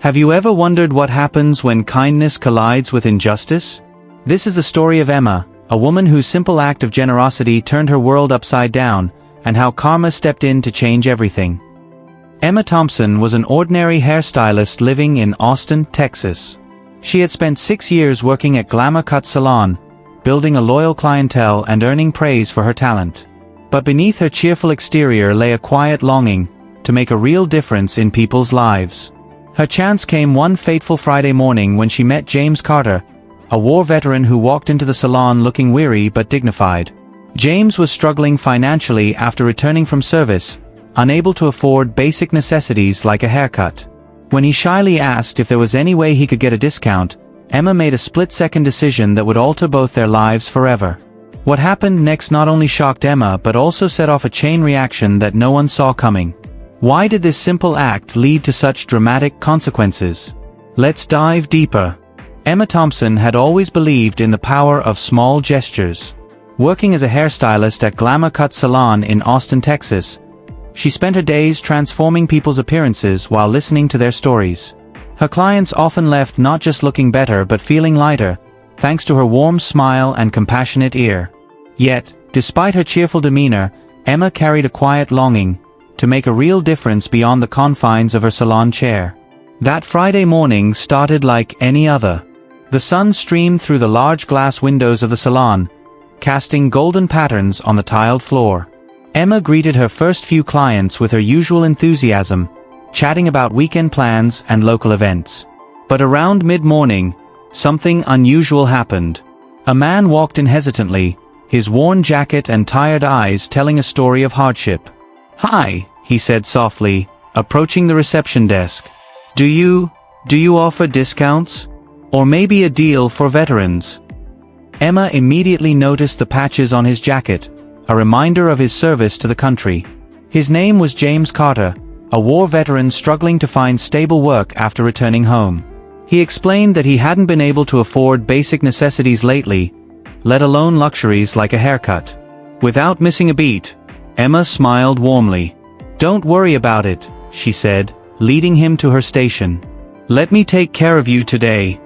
Have you ever wondered what happens when kindness collides with injustice? This is the story of Emma, a woman whose simple act of generosity turned her world upside down, and how karma stepped in to change everything. Emma Thompson was an ordinary hairstylist living in Austin, Texas. She had spent 6 years working at Glamour Cut Salon, building a loyal clientele and earning praise for her talent. But beneath her cheerful exterior lay a quiet longing to make a real difference in people's lives. Her chance came one fateful Friday morning when she met James Carter, a war veteran who walked into the salon looking weary but dignified. James was struggling financially after returning from service, unable to afford basic necessities like a haircut. When he shyly asked if there was any way he could get a discount, Emma made a split-second decision that would alter both their lives forever. What happened next not only shocked Emma but also set off a chain reaction that no one saw coming. Why did this simple act lead to such dramatic consequences? Let's dive deeper. Emma Thompson had always believed in the power of small gestures. Working as a hairstylist at Glamour Cut Salon in Austin, Texas, she spent her days transforming people's appearances while listening to their stories. Her clients often left not just looking better but feeling lighter, thanks to her warm smile and compassionate ear. Yet, despite her cheerful demeanor, Emma carried a quiet longing to make a real difference beyond the confines of her salon chair. That Friday morning started like any other. The sun streamed through the large glass windows of the salon, casting golden patterns on the tiled floor. Emma greeted her first few clients with her usual enthusiasm, chatting about weekend plans and local events. But around mid-morning, something unusual happened. A man walked in hesitantly, his worn jacket and tired eyes telling a story of hardship. "Hi," he said softly, approaching the reception desk. Do you offer discounts? Or maybe a deal for veterans?" Emma immediately noticed the patches on his jacket, a reminder of his service to the country. His name was James Carter, a war veteran struggling to find stable work after returning home. He explained that he hadn't been able to afford basic necessities lately, let alone luxuries like a haircut. Without missing a beat, Emma smiled warmly. "Don't worry about it," she said, leading him to her station. "Let me take care of you today."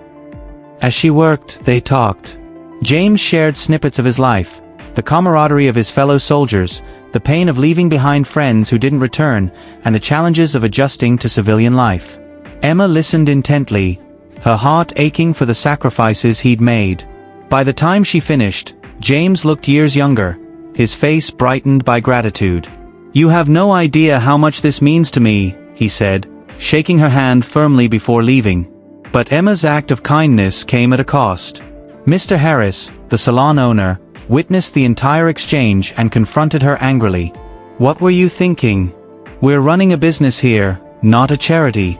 As she worked, they talked. James shared snippets of his life, the camaraderie of his fellow soldiers, the pain of leaving behind friends who didn't return, and the challenges of adjusting to civilian life. Emma listened intently, her heart aching for the sacrifices he'd made. By the time she finished, James looked years younger, his face brightened by gratitude. "You have no idea how much this means to me," he said, shaking her hand firmly before leaving. But Emma's act of kindness came at a cost. Mr. Harris, the salon owner, witnessed the entire exchange and confronted her angrily. "What were you thinking? We're running a business here, not a charity."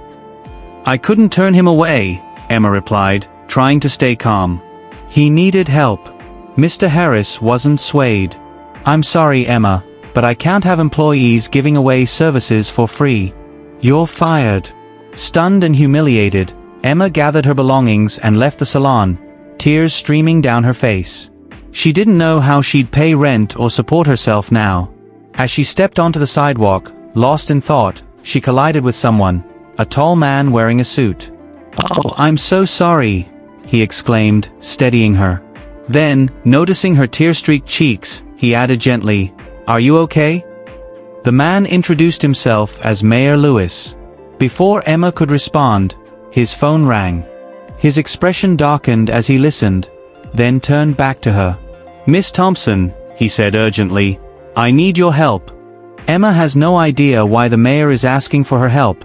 "I couldn't turn him away," Emma replied, trying to stay calm. "He needed help." Mr. Harris wasn't swayed. "I'm sorry, Emma, but I can't have employees giving away services for free. You're fired." Stunned and humiliated, Emma gathered her belongings and left the salon, tears streaming down her face. She didn't know how she'd pay rent or support herself now. As she stepped onto the sidewalk, lost in thought, she collided with someone, a tall man wearing a suit. "Oh, I'm so sorry," he exclaimed, steadying her. Then, noticing her tear-streaked cheeks, he added gently, "Are you okay?" The man introduced himself as Mayor Lewis. Before Emma could respond, his phone rang. His expression darkened as he listened, then turned back to her. "Miss Thompson," he said urgently, "I need your help." Emma has no idea why the mayor is asking for her help,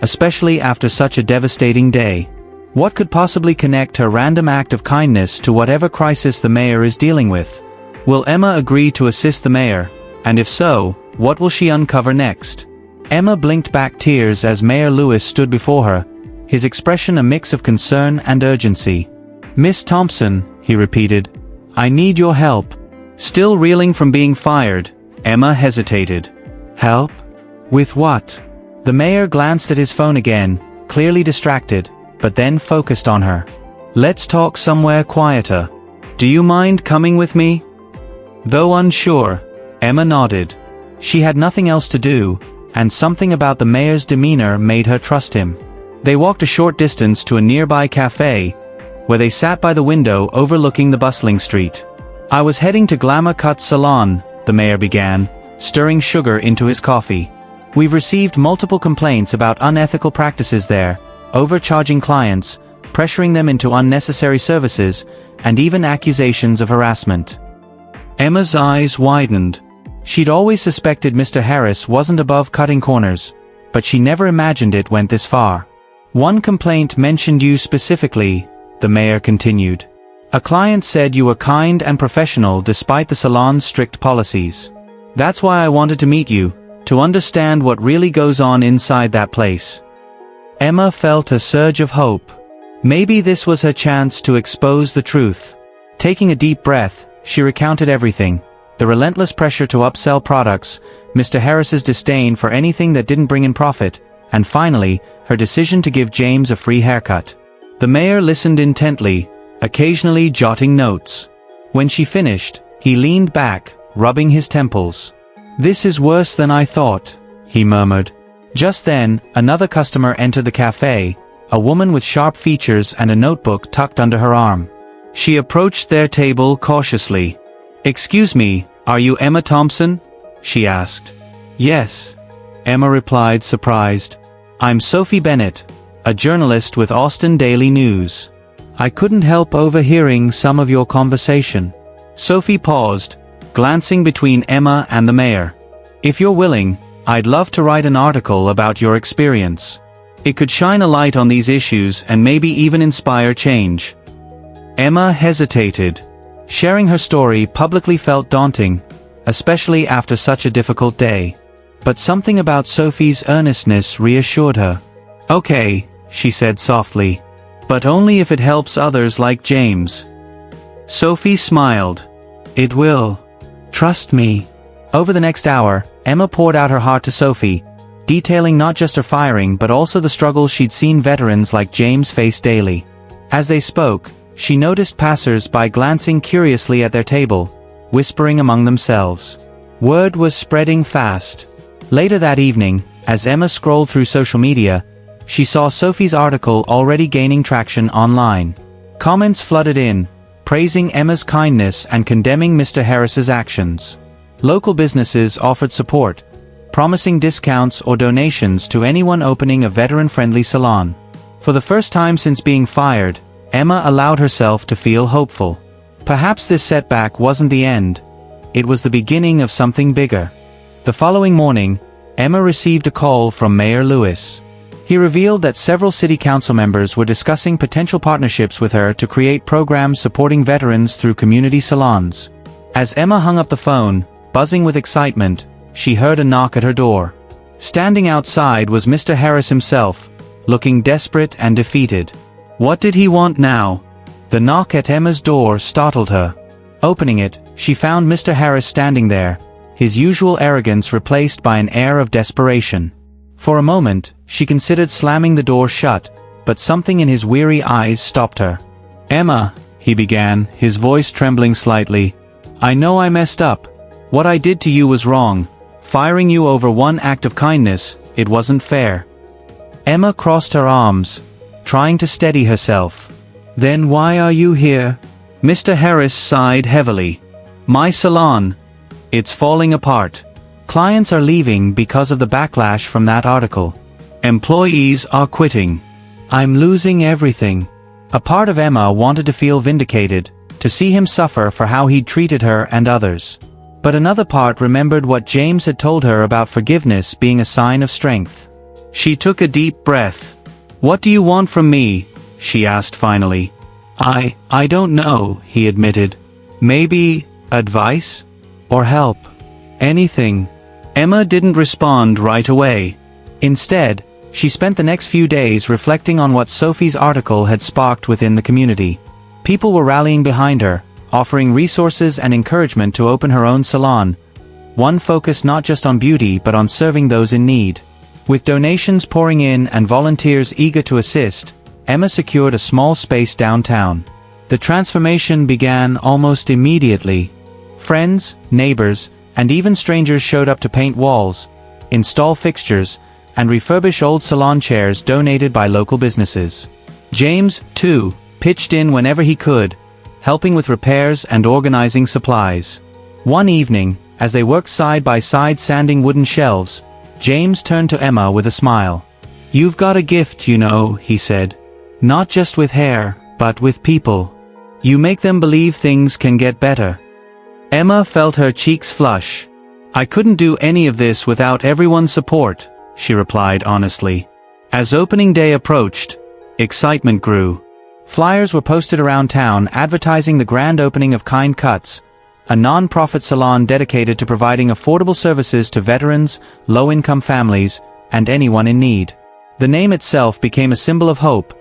especially after such a devastating day. What could possibly connect her random act of kindness to whatever crisis the mayor is dealing with? Will Emma agree to assist the mayor? And if so, what will she uncover next? Emma blinked back tears as Mayor Lewis stood before her, his expression a mix of concern and urgency. "Miss Thompson," he repeated, "I need your help." Still reeling from being fired, Emma hesitated. "Help? With what?" The mayor glanced at his phone again, clearly distracted, but then focused on her. "Let's talk somewhere quieter. Do you mind coming with me?" Though unsure, Emma nodded. She had nothing else to do, and something about the mayor's demeanor made her trust him. They walked a short distance to a nearby cafe, where they sat by the window overlooking the bustling street. "I was heading to Glamour Cut Salon," the mayor began, stirring sugar into his coffee. "We've received multiple complaints about unethical practices there, overcharging clients, pressuring them into unnecessary services, and even accusations of harassment." Emma's eyes widened. She'd always suspected Mr. Harris wasn't above cutting corners, but she never imagined it went this far. "One complaint mentioned you specifically," the mayor continued. "A client said you were kind and professional despite the salon's strict policies. That's why I wanted to meet you, to understand what really goes on inside that place." Emma felt a surge of hope. Maybe this was her chance to expose the truth. Taking a deep breath, she recounted everything: the relentless pressure to upsell products, Mr. Harris's disdain for anything that didn't bring in profit, and finally, her decision to give James a free haircut. The mayor listened intently, occasionally jotting notes. When she finished, he leaned back, rubbing his temples. "This is worse than I thought," he murmured. Just then, another customer entered the cafe, a woman with sharp features and a notebook tucked under her arm. She approached their table cautiously. "Excuse me, are you Emma Thompson?" she asked. "Yes," Emma replied, surprised. "I'm Sophie Bennett, a journalist with Austin Daily News. I couldn't help overhearing some of your conversation." Sophie paused, glancing between Emma and the mayor. "If you're willing, I'd love to write an article about your experience. It could shine a light on these issues and maybe even inspire change." Emma hesitated. Sharing her story publicly felt daunting, especially after such a difficult day. But something about Sophie's earnestness reassured her. "Okay," she said softly. "But only if it helps others like James." Sophie smiled. "It will. Trust me." Over the next hour, Emma poured out her heart to Sophie, detailing not just her firing but also the struggles she'd seen veterans like James face daily. As they spoke, she noticed passers-by glancing curiously at their table, whispering among themselves. Word was spreading fast. Later that evening, as Emma scrolled through social media, she saw Sophie's article already gaining traction online. Comments flooded in, praising Emma's kindness and condemning Mr. Harris's actions. Local businesses offered support, promising discounts or donations to anyone opening a veteran-friendly salon. For the first time since being fired, Emma allowed herself to feel hopeful. Perhaps this setback wasn't the end. It was the beginning of something bigger. The following morning, Emma received a call from Mayor Lewis. He revealed that several city council members were discussing potential partnerships with her to create programs supporting veterans through community salons. As Emma hung up the phone, buzzing with excitement, she heard a knock at her door. Standing outside was Mr. Harris himself, looking desperate and defeated. What did he want now? The knock at Emma's door startled her. Opening it, she found Mr. Harris standing there, his usual arrogance replaced by an air of desperation. For a moment, she considered slamming the door shut, but something in his weary eyes stopped her. "Emma," he began, his voice trembling slightly, "I know I messed up. What I did to you was wrong. Firing you over one act of kindness, it wasn't fair." Emma crossed her arms, trying to steady herself. "Then why are you here?" Mr. Harris sighed heavily. "My salon. It's falling apart. Clients are leaving because of the backlash from that article. Employees are quitting. I'm losing everything." A part of Emma wanted to feel vindicated, to see him suffer for how he'd treated her and others. But another part remembered what James had told her about forgiveness being a sign of strength. She took a deep breath. "What do you want from me?" she asked finally. I don't know," he admitted. "Maybe advice? Or help? Anything." Emma didn't respond right away. Instead, she spent the next few days reflecting on what Sophie's article had sparked within the community. People were rallying behind her, offering resources and encouragement to open her own salon, one focused not just on beauty but on serving those in need. With donations pouring in and volunteers eager to assist, Emma secured a small space downtown. The transformation began almost immediately. Friends, neighbors, and even strangers showed up to paint walls, install fixtures, and refurbish old salon chairs donated by local businesses. James, too, pitched in whenever he could, helping with repairs and organizing supplies. One evening, as they worked side by side sanding wooden shelves, James turned to Emma with a smile. "You've got a gift, you know," he said. "Not just with hair, but with people. You make them believe things can get better." Emma felt her cheeks flush. "I couldn't do any of this without everyone's support," she replied honestly. As opening day approached, excitement grew. Flyers were posted around town advertising the grand opening of Kind Cuts, a non-profit salon dedicated to providing affordable services to veterans, low-income families, and anyone in need. The name itself became a symbol of hope,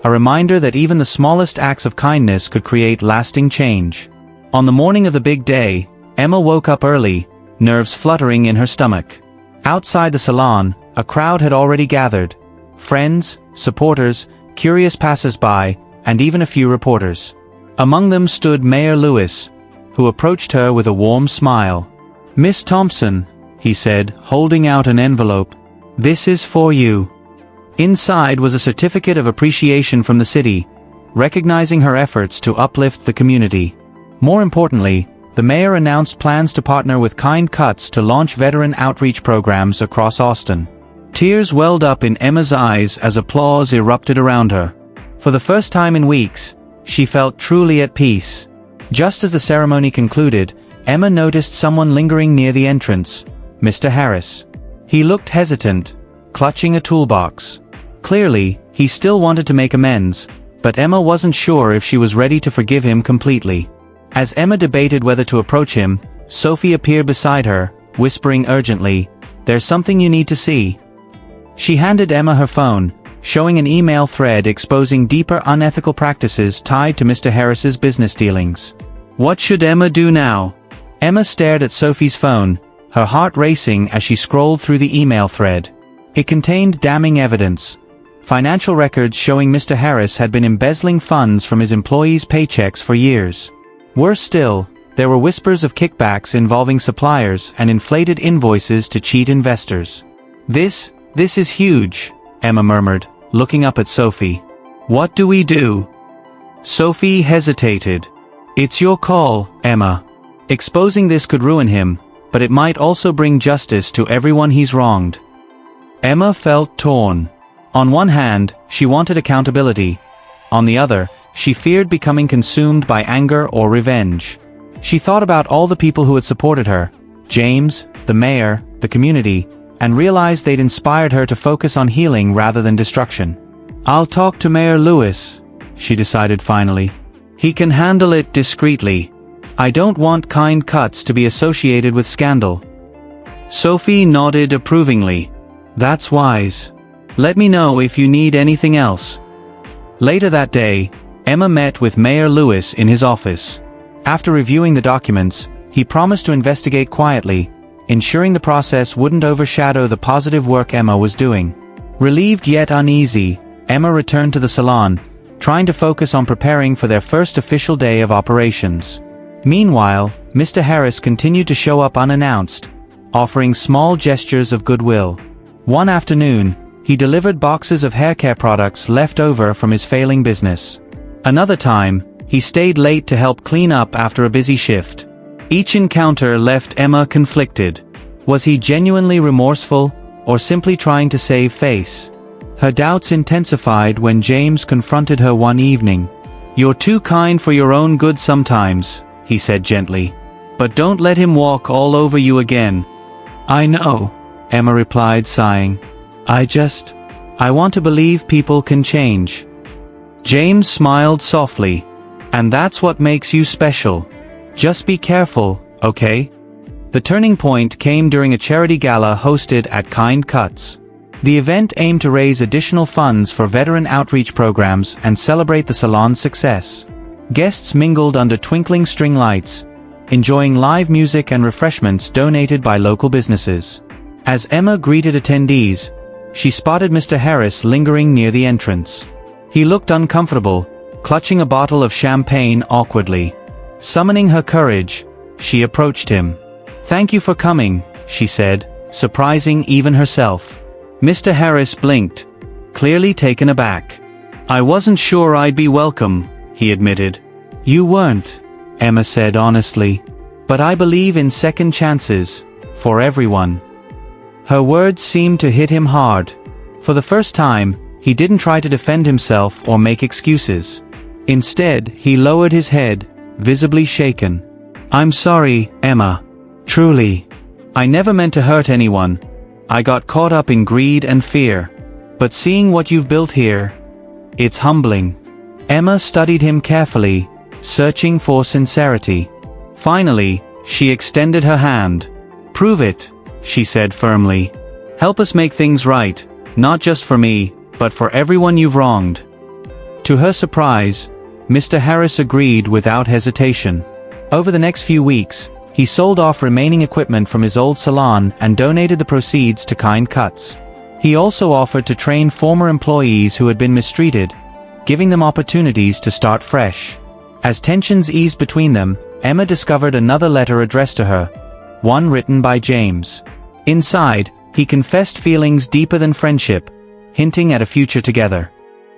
a reminder that even the smallest acts of kindness could create lasting change. On the morning of the big day, Emma woke up early, nerves fluttering in her stomach. Outside the salon, a crowd had already gathered. Friends, supporters, curious passers-by, and even a few reporters. Among them stood Mayor Lewis, who approached her with a warm smile. "Miss Thompson," he said, holding out an envelope, "this is for you." Inside was a certificate of appreciation from the city, recognizing her efforts to uplift the community. More importantly, the mayor announced plans to partner with Kind Cuts to launch veteran outreach programs across Austin. Tears welled up in Emma's eyes as applause erupted around her. For the first time in weeks, she felt truly at peace. Just as the ceremony concluded, Emma noticed someone lingering near the entrance, Mr. Harris. He looked hesitant, clutching a toolbox. Clearly, he still wanted to make amends, but Emma wasn't sure if she was ready to forgive him completely. As Emma debated whether to approach him, Sophie appeared beside her, whispering urgently, "There's something you need to see." She handed Emma her phone, showing an email thread exposing deeper unethical practices tied to Mr. Harris's business dealings. What should Emma do now? Emma stared at Sophie's phone, her heart racing as she scrolled through the email thread. It contained damning evidence. Financial records showing Mr. Harris had been embezzling funds from his employees' paychecks for years. Worse still, there were whispers of kickbacks involving suppliers and inflated invoices to cheat investors. This is huge," Emma murmured, looking up at Sophie. "What do we do?" Sophie hesitated. "It's your call, Emma. Exposing this could ruin him, but it might also bring justice to everyone he's wronged." Emma felt torn. On one hand, she wanted accountability. On the other, she feared becoming consumed by anger or revenge. She thought about all the people who had supported her, James, the mayor, the community, and realized they'd inspired her to focus on healing rather than destruction. "I'll talk to Mayor Lewis," she decided finally. "He can handle it discreetly. I don't want Kind Cuts to be associated with scandal." Sophie nodded approvingly. "That's wise. Let me know if you need anything else." Later that day, Emma met with Mayor Lewis in his office. After reviewing the documents, he promised to investigate quietly, ensuring the process wouldn't overshadow the positive work Emma was doing. Relieved yet uneasy, Emma returned to the salon, trying to focus on preparing for their first official day of operations. Meanwhile, Mr. Harris continued to show up unannounced, offering small gestures of goodwill. One afternoon, he delivered boxes of haircare products left over from his failing business. Another time, he stayed late to help clean up after a busy shift. Each encounter left Emma conflicted. Was he genuinely remorseful, or simply trying to save face? Her doubts intensified when James confronted her one evening. "You're too kind for your own good sometimes," he said gently. "But don't let him walk all over you again." "I know," Emma replied, sighing. I want to believe people can change." James smiled softly. "And that's what makes you special. Just be careful, okay?" The turning point came during a charity gala hosted at Kind Cuts. The event aimed to raise additional funds for veteran outreach programs and celebrate the salon's success. Guests mingled under twinkling string lights, enjoying live music and refreshments donated by local businesses. As Emma greeted attendees, she spotted Mr. Harris lingering near the entrance. He looked uncomfortable, clutching a bottle of champagne awkwardly. Summoning her courage, she approached him. "Thank you for coming," she said, surprising even herself. Mr. Harris blinked, clearly taken aback. "I wasn't sure I'd be welcome," he admitted. "You weren't," Emma said honestly. "But I believe in second chances, for everyone." Her words seemed to hit him hard. For the first time, he didn't try to defend himself or make excuses. Instead, he lowered his head, visibly shaken. "I'm sorry, Emma. Truly. I never meant to hurt anyone. I got caught up in greed and fear. But seeing what you've built here, it's humbling." Emma studied him carefully, searching for sincerity. Finally, she extended her hand. "Prove it," she said firmly. "Help us make things right, not just for me, but for everyone you've wronged." To her surprise, Mr. Harris agreed without hesitation. Over the next few weeks, he sold off remaining equipment from his old salon and donated the proceeds to Kind Cuts. He also offered to train former employees who had been mistreated, giving them opportunities to start fresh. As tensions eased between them, Emma discovered another letter addressed to her, one written by James. Inside, he confessed feelings deeper than friendship, hinting at a future together.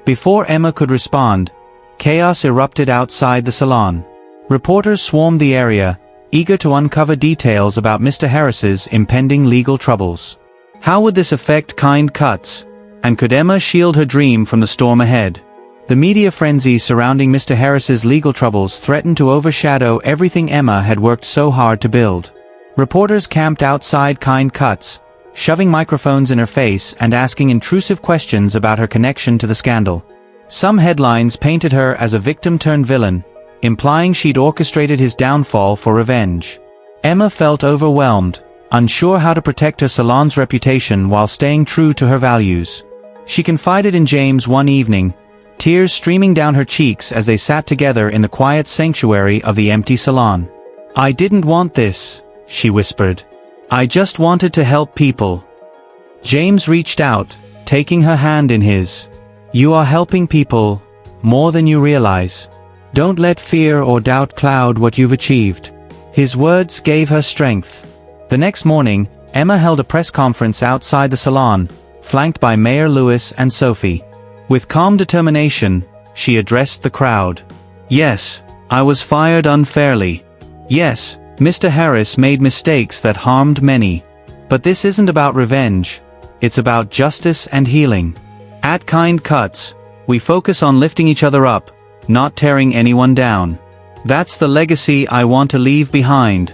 Before Emma could respond, chaos erupted outside the salon. Reporters swarmed the area, eager to uncover details about Mr. Harris's impending legal troubles. How would this affect Kind Cuts? And could Emma shield her dream from the storm ahead? The media frenzy surrounding Mr. Harris's legal troubles threatened to overshadow everything Emma had worked so hard to build. Reporters camped outside Kind Cuts, shoving microphones in her face and asking intrusive questions about her connection to the scandal. Some headlines painted her as a victim-turned-villain, implying she'd orchestrated his downfall for revenge. Emma felt overwhelmed, unsure how to protect her salon's reputation while staying true to her values. She confided in James one evening, tears streaming down her cheeks as they sat together in the quiet sanctuary of the empty salon. "I didn't want this," she whispered. "I just wanted to help people." James reached out, taking her hand in his. "You are helping people, more than you realize. Don't let fear or doubt cloud what you've achieved." His words gave her strength. The next morning, Emma held a press conference outside the salon, flanked by Mayor Lewis and Sophie. With calm determination, she addressed the crowd. "Yes, I was fired unfairly. Yes, Mr. Harris made mistakes that harmed many. But this isn't about revenge, it's about justice and healing. At Kind Cuts, we focus on lifting each other up, not tearing anyone down. That's the legacy I want to leave behind."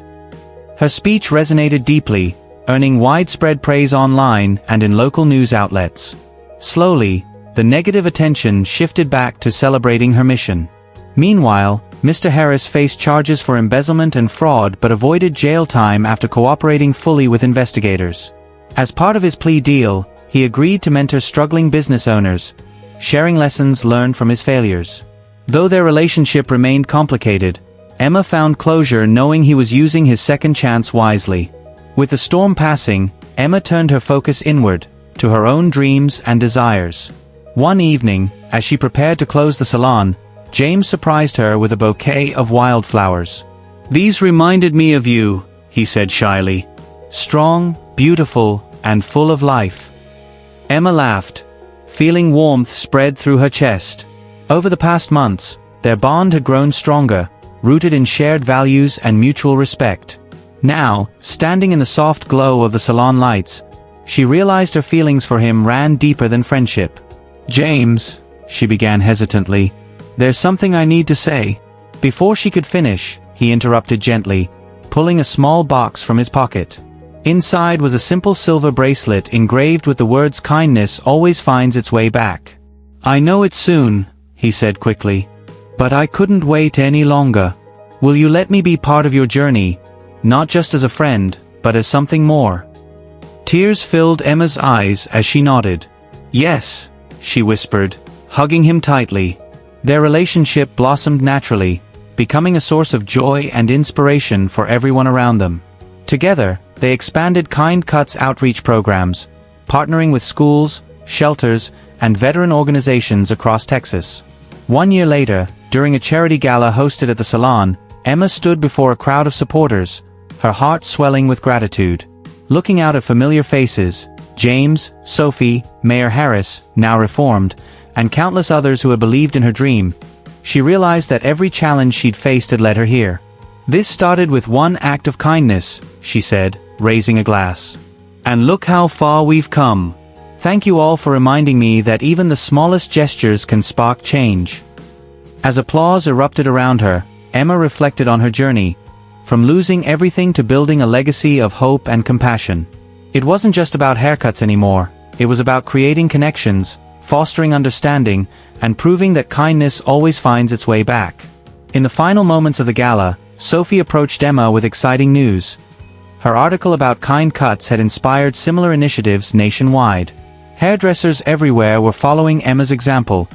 Her speech resonated deeply, earning widespread praise online and in local news outlets. Slowly, the negative attention shifted back to celebrating her mission. Meanwhile, Mr. Harris faced charges for embezzlement and fraud but avoided jail time after cooperating fully with investigators. As part of his plea deal, he agreed to mentor struggling business owners, sharing lessons learned from his failures. Though their relationship remained complicated, Emma found closure knowing he was using his second chance wisely. With the storm passing, Emma turned her focus inward, to her own dreams and desires. One evening, as she prepared to close the salon, James surprised her with a bouquet of wildflowers. "These reminded me of you," he said shyly. "Strong, beautiful, and full of life." Emma laughed, feeling warmth spread through her chest. Over the past months, their bond had grown stronger, rooted in shared values and mutual respect. Now, standing in the soft glow of the salon lights, she realized her feelings for him ran deeper than friendship. "James," she began hesitantly, "there's something I need to say." Before she could finish, he interrupted gently, pulling a small box from his pocket. Inside was a simple silver bracelet engraved with the words "Kindness always finds its way back." "I know it soon," he said quickly, "but I couldn't wait any longer. Will you let me be part of your journey, not just as a friend, but as something more?" Tears filled Emma's eyes as she nodded. "Yes," she whispered, hugging him tightly. Their relationship blossomed naturally, becoming a source of joy and inspiration for everyone around them. Together, they expanded Kind Cuts outreach programs, partnering with schools, shelters, and veteran organizations across Texas. 1 year later, during a charity gala hosted at the salon, Emma stood before a crowd of supporters, her heart swelling with gratitude. Looking out at familiar faces, James, Sophie, Mayor Harris, now reformed, and countless others who had believed in her dream, she realized that every challenge she'd faced had led her here. "This started with one act of kindness," she said, raising a glass. "And look how far we've come. Thank you all for reminding me that even the smallest gestures can spark change." As applause erupted around her, Emma reflected on her journey, from losing everything to building a legacy of hope and compassion. It wasn't just about haircuts anymore, it was about creating connections, fostering understanding, and proving that kindness always finds its way back. In the final moments of the gala, Sophie approached Emma with exciting news. Her article about kind cuts had inspired similar initiatives nationwide. Hairdressers everywhere were following Emma's example,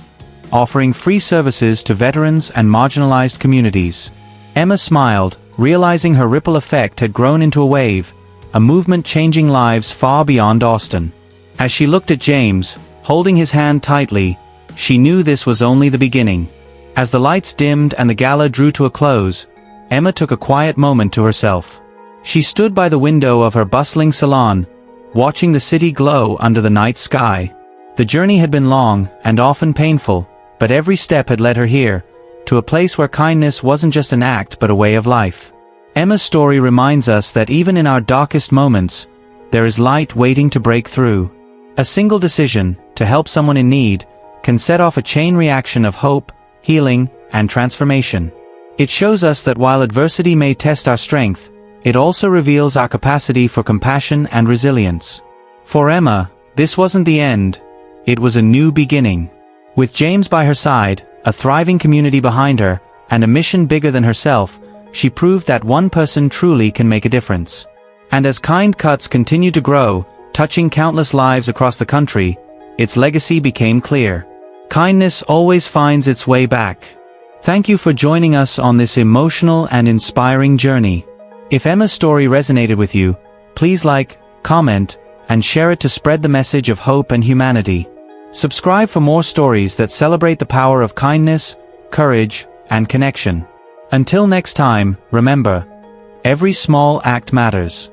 offering free services to veterans and marginalized communities. Emma smiled, realizing her ripple effect had grown into a wave, a movement changing lives far beyond Austin. As she looked at James, holding his hand tightly, she knew this was only the beginning. As the lights dimmed and the gala drew to a close, Emma took a quiet moment to herself. She stood by the window of her bustling salon, watching the city glow under the night sky. The journey had been long and often painful, but every step had led her here, to a place where kindness wasn't just an act but a way of life. Emma's story reminds us that even in our darkest moments, there is light waiting to break through. A single decision, to help someone in need, can set off a chain reaction of hope, healing, and transformation. It shows us that while adversity may test our strength, it also reveals our capacity for compassion and resilience. For Emma, this wasn't the end, it was a new beginning. With James by her side, a thriving community behind her, and a mission bigger than herself, she proved that one person truly can make a difference. And as Kind Cuts continued to grow, touching countless lives across the country, its legacy became clear. Kindness always finds its way back. Thank you for joining us on this emotional and inspiring journey. If Emma's story resonated with you, please like, comment, and share it to spread the message of hope and humanity. Subscribe for more stories that celebrate the power of kindness, courage, and connection. Until next time, remember, every small act matters.